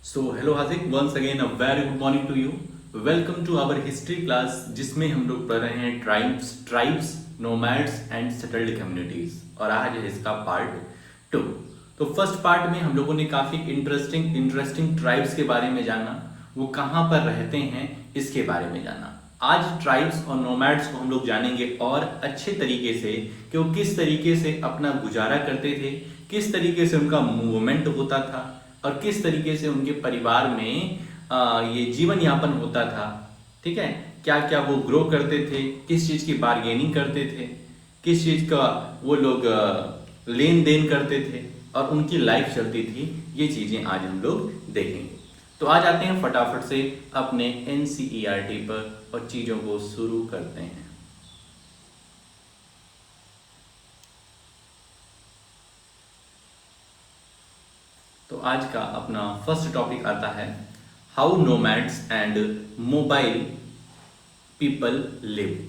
So hello Haziq once again a very good morning to you. Welcome to our history class जिसमें हम लोग पढ़ रहे हैं tribes nomads and settled communities और आज है इसका पार्ट 2। तो फर्स्ट पार्ट में हम लोगों ने काफ़ी इंटरेस्टिंग ट्राइब्स के बारे में जाना, वो कहाँ पर रहते हैं इसके बारे में जाना। आज ट्राइब्स और नोमैड्स को हम लोग जानेंगे और अच्छे तरीके से कि वो किस तरीके से अपना गुजारा करते थे, किस तरीके से उनका मूवमेंट होता था और किस तरीके से उनके परिवार में ये जीवन यापन होता था। ठीक है, क्या क्या वो ग्रो करते थे, किस चीज़ की बार्गेनिंग करते थे, किस चीज़ का वो लोग लेन देन करते थे और उनकी लाइफ चलती थी, ये चीज़ें आज हम लोग देखेंगे। तो आज आते हैं फटाफट से अपने NCERT पर और चीज़ों को शुरू करते हैं। तो आज का अपना फर्स्ट टॉपिक आता है how nomads and mobile people lived.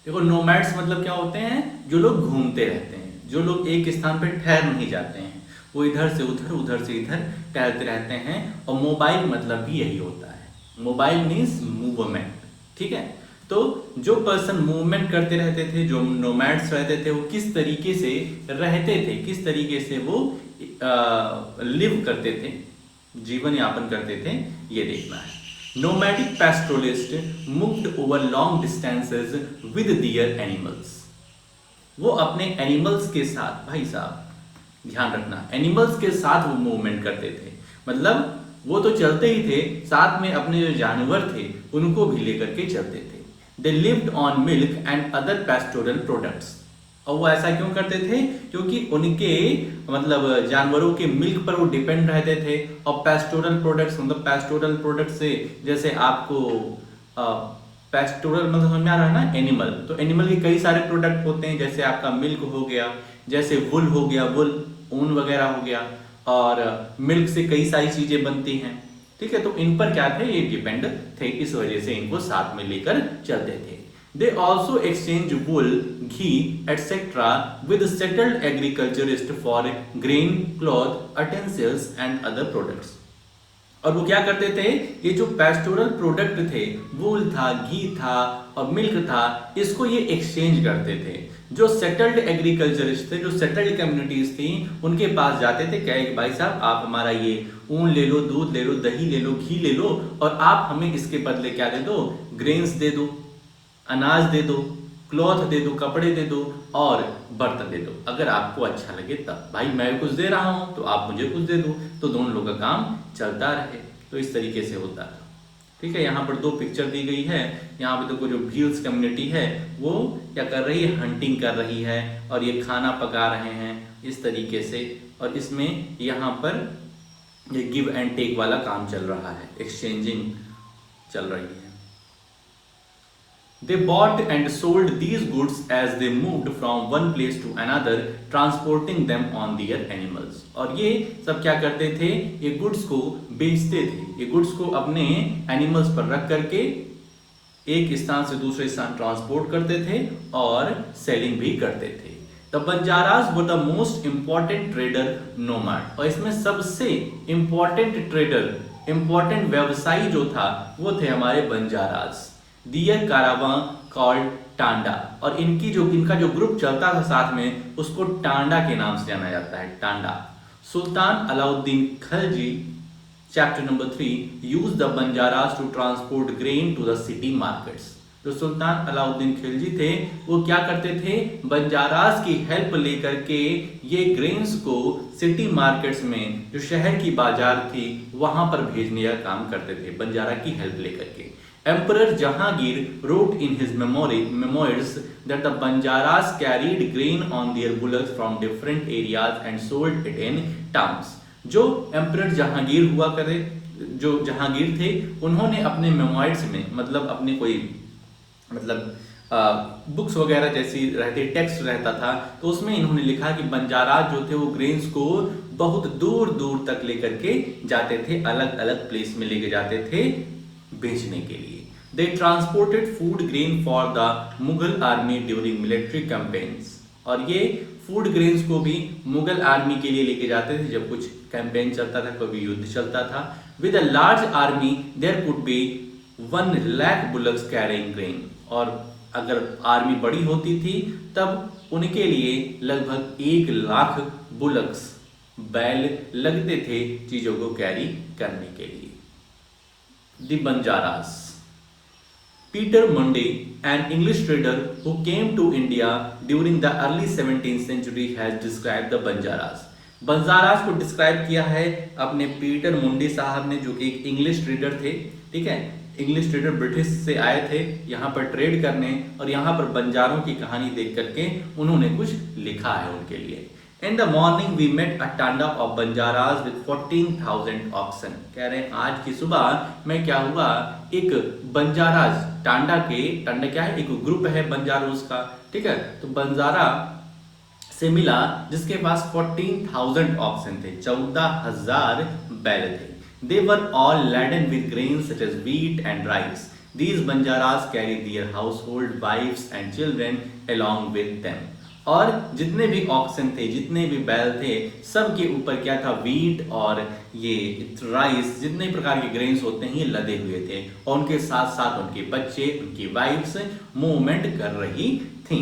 देखो, नोमैड्स मतलब क्या होते हैं? जो लोग घूमते रहते हैं, जो लोग एक स्थान पर ठहर नहीं जाते हैं, वो इधर से उधर उधर से इधर टहलते रहते हैं। और मोबाइल मतलब भी यही होता है, मोबाइल मीन्स मूवमेंट। ठीक है, तो जो पर्सन मूवमेंट करते रहते थे, जो नोमैड्स रहते थे, वो किस तरीके से रहते थे, किस तरीके से वो लिव करते थे, जीवन यापन करते थे, ये देखना है। Nomadic pastoralists moved over long distances with their animals. वो अपने एनिमल्स के साथ, भाई साहब ध्यान रखना, एनिमल्स के साथ वो मूवमेंट करते थे। मतलब वो तो चलते ही थे, साथ में अपने जो जानवर थे उनको भी लेकर के चलते थे। They lived on milk and other pastoral products. और वो ऐसा क्यों करते थे? क्योंकि उनके मतलब जानवरों के मिल्क पर वो डिपेंड रहते थे। और पैस्टोरल प्रोडक्ट्स मतलब पैस्टोरल प्रोडक्ट से जैसे आपको पैस्टोरल मतलब समझ में आ रहा है ना, एनिमल। तो एनिमल के कई सारे प्रोडक्ट होते हैं, जैसे आपका मिल्क हो गया, जैसे वुल हो गया, वुल ऊन वगैरह हो गया, और मिल्क से कई सारी चीजें बनती हैं। ठीक है, तो इन पर क्या थे? ये डिपेंड थे, इस वजह से इनको साथ में लेकर चलते थे। They also exchange wool, ghee, etc. with settled agriculturists for grain, cloth, utensils and other products. और वो क्या करते थे? ये जो पैस्टोरल प्रोडक्ट थे, वूल था, घी था और मिल्क था, इसको ये एक्सचेंज करते थे। जो सेटल्ड एग्रीकल्चरिस्ट थे, जो सेटल्ड कम्युनिटीज थी, उनके पास जाते थे, कहे कि भाई साहब आप हमारा ये ऊन ले लो, दूध ले लो, दही ले लो, घी ले लो, और आप हमें इसके बदले क्या दे दो? ग्रेन्स दे दो, अनाज दे दो, क्लॉथ दे दो, कपड़े दे दो और बर्तन दे दो। अगर आपको अच्छा लगे तब, भाई मैं कुछ दे रहा हूं तो आप मुझे कुछ दे दो, तो दोनों लोगों का काम चलता रहे। तो इस तरीके से होता था। ठीक है, यहाँ पर दो पिक्चर दी गई है। यहाँ पे देखो, जो भील्स कम्युनिटी है वो क्या कर रही है? हंटिंग कर रही है और ये खाना पका रहे हैं इस तरीके से। और इसमें यहाँ पर ये गिव एंड टेक वाला काम चल रहा है, एक्सचेंजिंग चल रही है। They bought and sold these goods as they moved from one place to another, transporting them on their animals. और ये सब क्या करते थे? ये गुड्स को बेचते थे, ये गुड्स को अपने एनिमल्स पर रख करके एक स्थान से दूसरे स्थान ट्रांसपोर्ट करते थे और सेलिंग भी करते थे। The Banjaras were the most important trader nomad. और इसमें सबसे इंपॉर्टेंट ट्रेडर, इंपॉर्टेंट व्यवसायी जो था वो थे हमारे बंजारास। दियर कारावां कॉल्ड टांडा। और इनका जो ग्रुप चलता था साथ में, उसको टांडा के नाम से जाना जाता है, Tanda. Sultan Alauddin Khilji chapter number 3 used the Banjaras to transport grain to the city markets. जो सुल्तान अलाउद्दीन खिलजी थे वो क्या करते थे? बंजारास की हेल्प लेकर के ये ग्रेन्स को सिटी मार्केट्स में, जो शहर की बाजार थी, वहां पर भेजने का काम करते थे, बंजारा की हेल्प लेकर के। Emperor Jahangir wrote in his memoirs that the Banjaras carried grain on their bullocks from different areas and sold it in towns. जो एम्परर जहांगीर हुआ करे, जो जहांगीर थे, उन्होंने अपने मेमोइर्स में, मतलब अपने कोई बुक्स वगैरह जैसी रहती, टेक्स्ट रहता था, तो उसमें इन्होंने लिखा कि बंजारास जो थे वो ग्रेन्स को बहुत दूर दूर तक लेकर के जाते थे, अलग अलग प्लेस में लेके जाते थे बेचने के लिए। They transported food grain for the Mughal army during military campaigns. और ये फूड ग्रेन्स को भी मुगल आर्मी के लिए लेके जाते थे जब कुछ कैंपेन चलता था, कभी युद्ध चलता था। With a large army there could be 1 lakh bullocks carrying grain, और अगर आर्मी बड़ी होती थी तब उनके लिए लगभग 1 लाख बुलक्स, बैल लगते थे चीजों को कैरी करने के लिए। The Banjaras. Peter Mundy, an English trader who came to India during the early 17th century, has described the Banjaras. Banjaras को डिस्क्राइब किया है अपने पीटर मुंडी साहब ने, जो कि एक इंग्लिश ट्रेडर थे। ठीक है, इंग्लिश ट्रेडर ब्रिटिश से आए थे यहाँ पर ट्रेड करने, और यहाँ पर बंजारों की कहानी देख करके उन्होंने कुछ लिखा है उनके लिए। In the morning we met a tanda of Banjaras with 14,000 oxen. कह रहे हैं आज की सुबह मैं क्या हुआ, एक बंजाराज टांडा क्या है, एक ग्रुप है बंजारोस का। ठीक है, तो बंजारा से मिला जिसके पास 14,000 ऑक्सन थे, 14,000 बैल थे। They were all laden with grains such as wheat and rice. These Banjaras carried their household wives and children along with them. और जितने भी ऑक्सन थे, जितने भी बैल थे, सब के ऊपर क्या था, वीट और ये राइस, जितने प्रकार के ग्रेन्स होते हैं ये लदे हुए थे, और उनके साथ साथ उनके बच्चे, उनकी वाइफ्स मूवमेंट कर रही थी।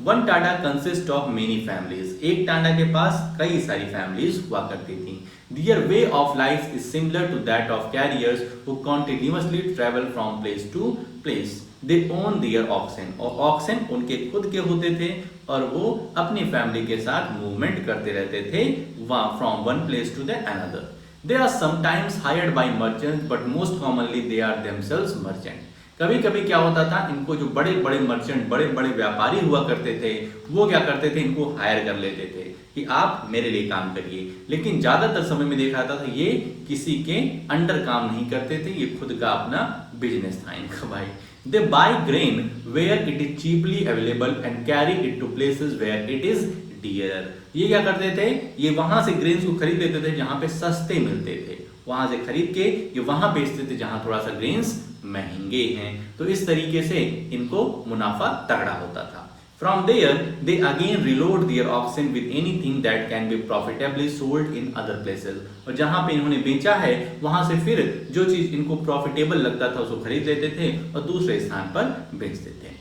One Tanda consist of many families, एक टांडा के पास कई सारी फैमिलीज हुआ करती थी। Their way of life is similar to that of carriers who continuously travel from place to place. They own their oxen, और ऑक्सन उनके खुद के होते थे और वो अपनी फैमिली के साथ मूवमेंट करते रहते थे from one place to the another. They are sometimes hired by merchants, but most commonly they are themselves merchant. कभी कभी क्या होता था, इनको जो बड़े बड़े मर्चेंट, बड़े बड़े व्यापारी हुआ करते थे, वो क्या करते थे, इनको हायर कर लेते थे कि आप मेरे लिए काम करिए। लेकिन ज्यादातर समय में देखा जाता था ये किसी के अंडर काम नहीं करते थे, ये खुद का अपना बिजनेस था इनका भाई। They buy grain where it is cheaply available and carry it to places where it is dearer. ये क्या करते थे, ये वहां से ग्रेन्स को खरीद लेते थे जहां पे सस्ते मिलते थे, वहां से खरीद के ये वहां बेचते थे जहां थोड़ा सा ग्रेन्स महंगे हैं। तो इस तरीके से इनको मुनाफा तगड़ा होता था। From there, they again reload their oxen with anything that can be profitably sold in other places. और जहां पे इन्होंने बेचा है वहां से फिर जो चीज इनको प्रॉफिटेबल लगता था उसको खरीद लेते थे और दूसरे स्थान पर बेचते थे।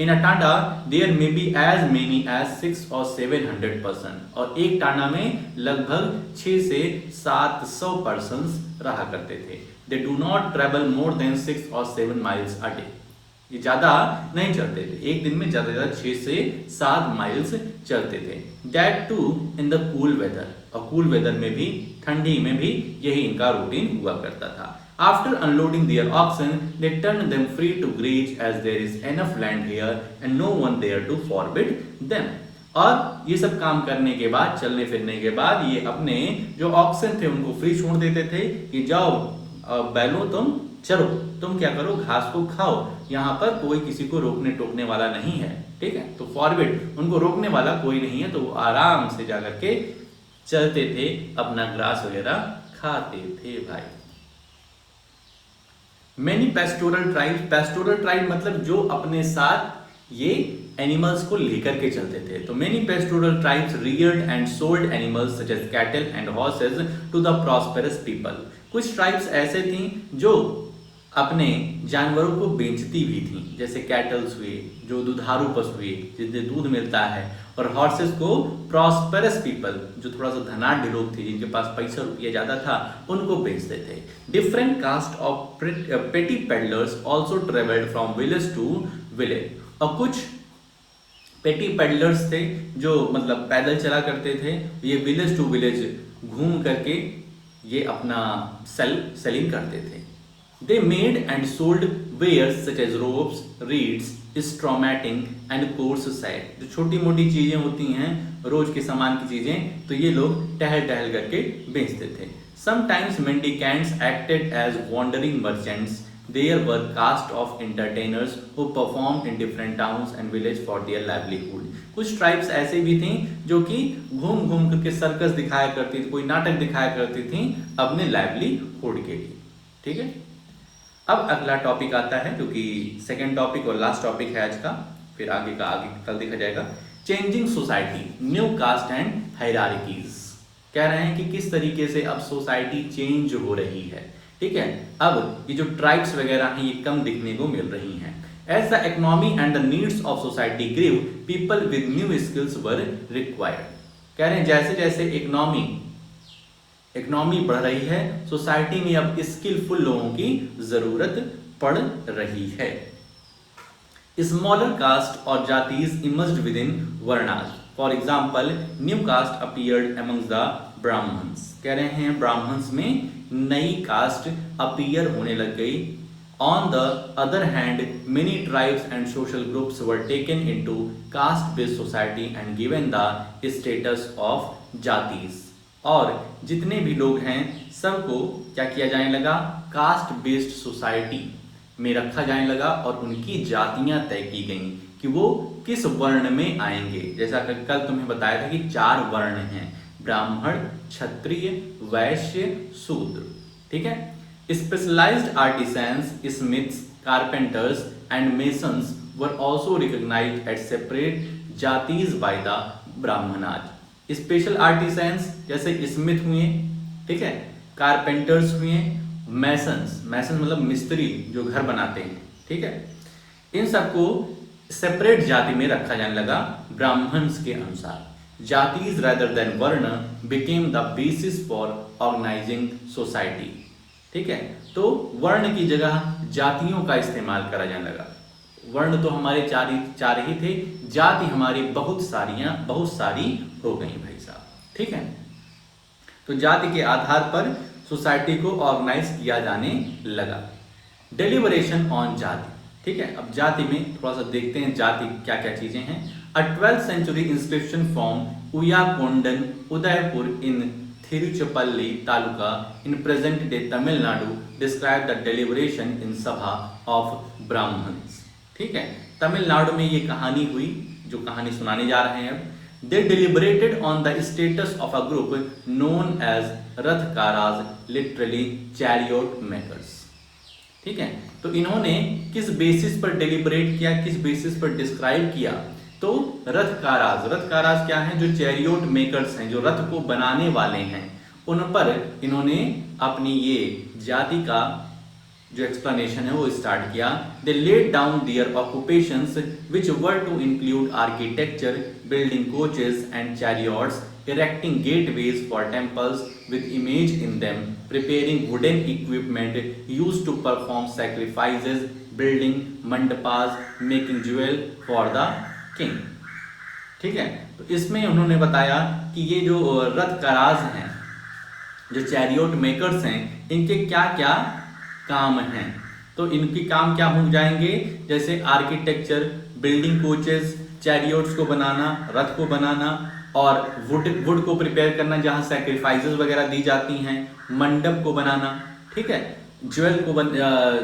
In a tanda, there may be as many as 600 or 700 person. और एक टांडा में लगभग 6 से 700 persons रहा करते थे। They do not travel more than 6 or 7 miles a day. ये ज्यादा नहीं चलते थे, एक दिन में ज्यादा 6 से 7 माइल्स चलते थे। That too in the cool weather, और कूल वेदर में भी, ठंडी में भी यही इनका रूटीन हुआ करता था। After unloading their oxen, they turned them free to graze as there is enough land here and no one there to forbid them. और ये सब काम करने के बाद, चलने फिरने के बाद, ये अपने जो ऑक्सन थे उनको फ्री छोड़ देते थे कि जाओ बैलो तुम चलो, तुम क्या करो, घास को खाओ, यहाँ पर कोई किसी को रोकने टोकने वाला नहीं है। ठीक है, तो फॉरवर्ड उनको रोकने वाला कोई नहीं है, तो वो आराम से जाकर के चलते थे, अपना ग्रास वगैरह खाते थे भाई। Many pastoral tribe, pastoral tribe मतलब जो अपने साथ ये एनिमल्स को लेकर के चलते थे। तो many pastoral tribes reared and sold animals such as cattle and horses to the prosperous people. कुछ ट्राइब्स ऐसे थी जो अपने जानवरों को बेचती भी थी, जैसे कैटल्स हुए, जो दुधारू पशु हुए जिससे दूध मिलता है, और हॉर्सेस को प्रॉस्पेरस पीपल, जो थोड़ा सा धनाढ्य लोग थे, जिनके पास पैसा रुपया ज्यादा था, उनको बेचते थे। Different caste of petty peddlers also travelled from village to village. और कुछ पेटी पेडलर्स थे जो मतलब पैदल चला करते थे, ये विलेज टू विलेज घूम करके ये अपना सेलिंग करते थे। They made and sold wares such as ropes, reeds, straw matting and coarse sack. जो छोटी मोटी चीजें होती हैं, रोज के सामान की चीजें, तो ये लोग टहल टहल करके बेचते थे। Sometimes mendicants acted as wandering merchants. There were caste of entertainers who performed in different towns and villages for their livelihood. कुछ ट्राइब्स ऐसे भी थी जो कि घूम घूम करके सर्कस दिखाया करती थी, कोई नाटक दिखाया करती थी अपने लाइवलीहुड के लिए। ठीक है, अब अगला टॉपिक आता है जो कि सेकंड टॉपिक और लास्ट टॉपिक है आज का, फिर आगे कल देखा जाएगा। Changing society, new caste and hierarchies. कह रहे हैं कि किस तरीके से अब सोसाइटी चेंज हो रही है। ठीक है, अब ये जो ट्राइब्स वगैरह हैं ये कम दिखने को मिल रही हैं। As the economy and the needs of society grew, people with new skills were required. कह रहे हैं जैसे जैसे इकोनॉमी बढ़ रही है, सोसाइटी में अब स्किलफुल लोगों की जरूरत पड़ रही है। स्मॉलर कास्ट और jatis emerged within varnas. For example, new caste appeared amongst the Brahmans. कह रहे हैं ब्राह्मण्स में नई कास्ट अपीयर होने लग गई। On the other hand, many tribes and social groups were taken into caste based society and given the status of jatis. और जितने भी लोग हैं सबको क्या किया जाने लगा, कास्ट बेस्ड सोसाइटी में रखा जाने लगा और उनकी जातियां तय की गई कि वो किस वर्ण में आएंगे। जैसा कल तुम्हें बताया था कि 4 वर्ण हैं, ब्राह्मण, क्षत्रिय, वैश्य, शूद्र। ठीक है, specialised artisans, smiths, carpenters and masons were also recognised at separate jatis by the Brahmanas. Special artisans जैसे स्मिथ हुए, ठीक है, कारपेंटर्स हुए, मैसन्स मतलब मिस्त्री जो घर बनाते हैं, ठीक है, इन सबको सेपरेट जाति में रखा जाने लगा ब्राह्मण्स के अनुसार। जातीज rather than वर्ण became the basis for organizing society। ठीक है, तो वर्ण की जगह जातियों का इस्तेमाल करा जाने लगा। वर्ण तो हमारे चार ही थे, जाति हमारी बहुत सारी हो गई भाई साहब। ठीक है, तो जाति के आधार पर सोसाइटी को ऑर्गेनाइज किया जाने लगा। डेलिबरेशन ऑन जाति। ठीक है, अब जाति में थोड़ा सा देखते हैं जाति क्या क्या चीजें हैं। A 12th century inscription from Uyakondan, Udaipur in Tiruchirappalli Taluka in present-day Tamil Nadu describe the deliberation in Sabha of Brahmins। ठीक है, तमिलनाडु में ये कहानी हुई, जो कहानी सुनाने जा रहे हैं अब। They deliberated on the status of a group known as Rathkaras, literally chariot makers। ठीक है, तो इन्होंने किस बेसिस पर डेलिबरेट किया, किस बेसिस पर डिस्क्राइब किया, तो रथकाराज क्या हैं, जो चैरियोट मेकर्स हैं, जो रथ को बनाने वाले हैं, उन पर इन्होंने अपनी ये जाति का जो एक्सप्लेनेशन है वो स्टार्ट किया। They laid down their occupations which were to include architecture, building coaches and chariots, erecting gateways for temples with image in them, preparing wooden equipment used to perform sacrifices, building mandapas, making jewel for the king। ठीक है, तो इसमें उन्होंने बताया कि ये जो रथ काराज हैं, जो चैरियोट मेकर्स हैं, इनके क्या क्या काम हैं। तो इनके काम क्या हो जाएंगे, जैसे आर्किटेक्चर, बिल्डिंग कोचेस, चैरियोट्स को बनाना, रथ को बनाना, और वुड को प्रिपेयर करना जहां सैक्रिफाइसेस वगैरह दी जाती हैं, मंडप को बनाना, ठीक है, ज्वेल को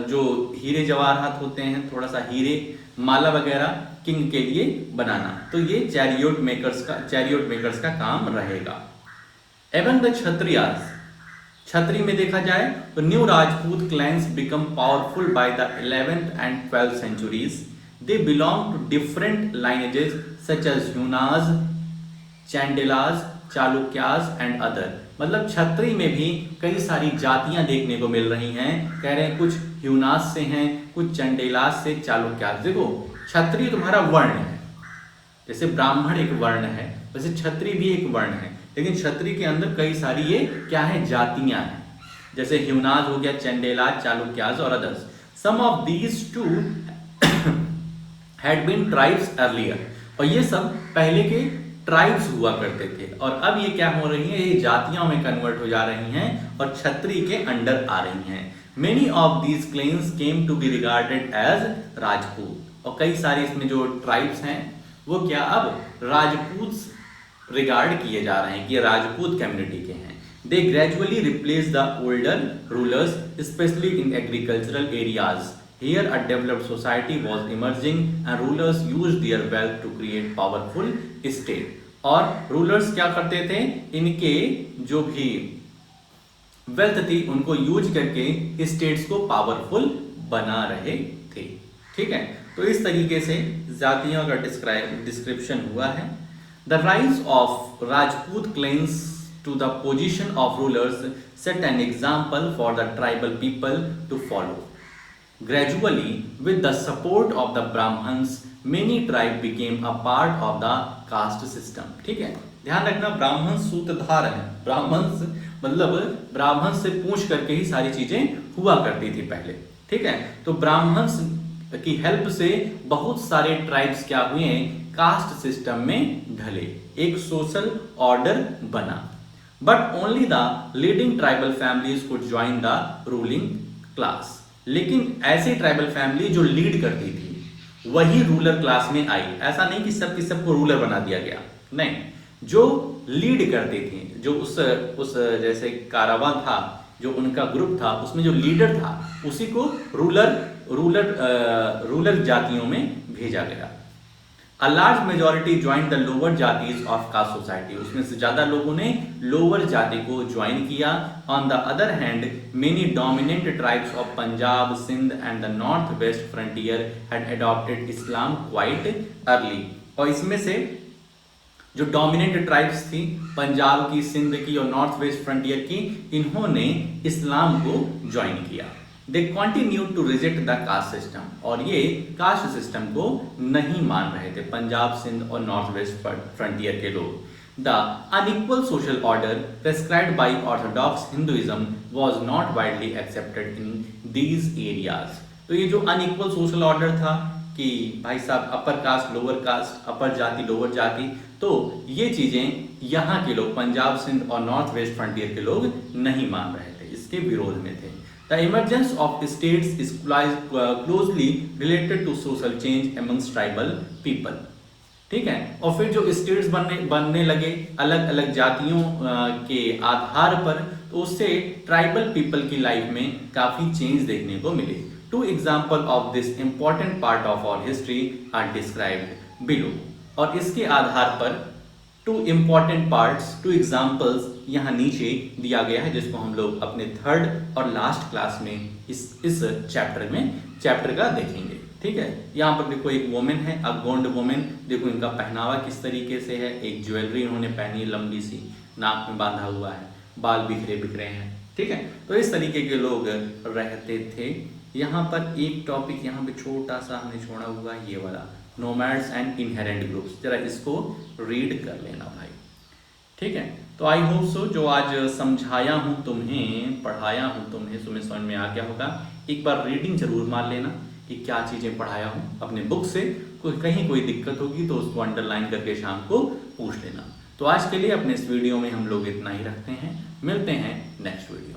जो हीरे जवाहरात होते हैं, थोड़ा सा हीरे माला वगैरह किंग के लिए बनाना। तो ये चैरियोट मेकर्स का काम रहेगा। एवं द क्षत्रियास, क्षत्रिय में देखा जाए तो new Rajput clans become powerful by the 11th and 12th centuries। They belong to different lineages such as Hunas, Chandelas, Chalukyas and other. मतलब क्षत्रिय में भी कई सारी जातियां देखने को मिल रही हैं। कह रहे हैं कुछ ह्यूनास से हैं, कुछ चंडेलाज से, चालुक्याज। देखो क्षत्रिय तुम्हारा वर्ण है, जैसे ब्राह्मण एक वर्ण है, वैसे क्षत्रिय भी एक वर्ण है, लेकिन क्षत्रिय के अंदर कई सारी ये क्या है, जातियां हैं, जैसे ह्यूनाज हो गया, चंडेलाज, चालुक्याज और others. Some of these too had been tribes earlier. और ये सब पहले के ट्राइब्स हुआ करते थे, और अब ये क्या हो रही है, ये जातियों में कन्वर्ट हो जा रही हैं और क्षत्रिय के अंडर आ रही हैं। Many of these claims came to be regarded as Rajput. और कई सारे इसमें जो ट्राइब्स हैं वो क्या अब राजपूत रिगार्ड किए जा रहे हैं कि ये राजपूत कम्युनिटी के हैं। They gradually replace the older rulers specially in agricultural areas. Here a developed society was emerging and rulers used their wealth to create powerful state। और रूलर्स क्या करते थे, इनके जो भी वेल्थ थी उनको यूज करके स्टेट्स को पावरफुल बना रहे थे। ठीक है, तो इस तरीके से जातियों का डिस्क्रिप्शन हुआ है। The rise of Rajput clans to the position of rulers set an example for the tribal people to follow. Gradually, with the support of the Brahmins, many tribes became a part of the caste system. ठीक है, ध्यान रखना, ब्राह्मण सूत्रधार है। ब्राह्मण मतलब ब्राह्मण से पूछ करके ही सारी चीजें हुआ करती थी पहले। ठीक है, तो ब्राह्मण की हेल्प से बहुत सारे ट्राइब्स क्या हुए, कास्ट सिस्टम में ढले, एक सोशल ऑर्डर बना। But only the leading tribal families could join the ruling class. लेकिन ऐसी ट्राइबल फैमिली जो लीड करती थी वही रूलर क्लास में आई। ऐसा नहीं कि सबकी सबको रूलर बना दिया गया, नहीं, जो लीड करती थी, जो उस जैसे कारावां था, जो उनका ग्रुप था, उसमें जो लीडर था उसी को रूलर जातियों में भेजा गया। A large majority joined the lower jatis of caste society. उसमें से ज्यादा लोगों ने लोअर जाति को ज्वाइन किया। On the other hand many dominant tribes of Punjab, Sindh and the North West Frontier had adopted Islam quite early. और इसमें से जो डोमिनेंट ट्राइब्स थी पंजाब की, सिंध की और नॉर्थ वेस्ट फ्रंटियर की, इन्होंने इस्लाम को ज्वाइन किया। They continue to reject the caste system, और ये कास्ट सिस्टम को नहीं मान रहे थे पंजाब, सिंध और नॉर्थ वेस्ट फ्रंटियर के लोग। The unequal social order prescribed by orthodox Hinduism was not widely accepted in these areas. तो ये जो अनइक्वल सोशल ऑर्डर था कि भाई साहब अपर कास्ट लोअर कास्ट, अपर जाति लोअर जाति, तो ये चीजें यहाँ के लोग पंजाब, सिंध और नॉर्थ वेस्ट फ्रंटियर के लोग नहीं मान रहे थे, इसके विरोध में थे। The emergence of states is closely related to social change amongst tribal people. ठीक है, और फिर जो स्टेट्स बनने लगे अलग अलग जातियों के आधार पर, तो उससे ट्राइबल पीपल की लाइफ में काफी चेंज देखने को मिले। Two example of this important part of our history are described below. और इसके आधार पर two important parts, two examples यहाँ नीचे दिया गया है, जिसको हम लोग अपने थर्ड और लास्ट क्लास में इस चैप्टर का देखेंगे। ठीक है, यहाँ पर देखो एक वुमेन है, अ गोंड वुमेन। देखो इनका पहनावा किस तरीके से है, एक ज्वेलरी इन्होंने पहनी है लंबी सी, नाक में बांधा हुआ है, बाल बिखरे बिखरे हैं। ठीक है, तो इस तरीके के लोग रहते थे। यहाँ पर एक टॉपिक यहाँ पे छोटा सा हमने छोड़ा हुआ है, ये वाला नोमैड्स एंड इनहेरेंट ग्रुप्स, जरा इसको रीड कर लेना भाई। ठीक है, तो आई होप सो जो आज समझाया हूँ तुम्हें, पढ़ाया हूँ तुम्हें समझ में आ गया होगा। एक बार रीडिंग जरूर मार लेना कि क्या चीजें पढ़ाया हूँ अपने बुक से। कहीं कोई दिक्कत होगी तो उसको अंडरलाइन करके शाम को पूछ लेना। तो आज के लिए अपने इस वीडियो में हम लोग इतना ही रखते हैं, मिलते हैं नेक्स्ट वीडियो।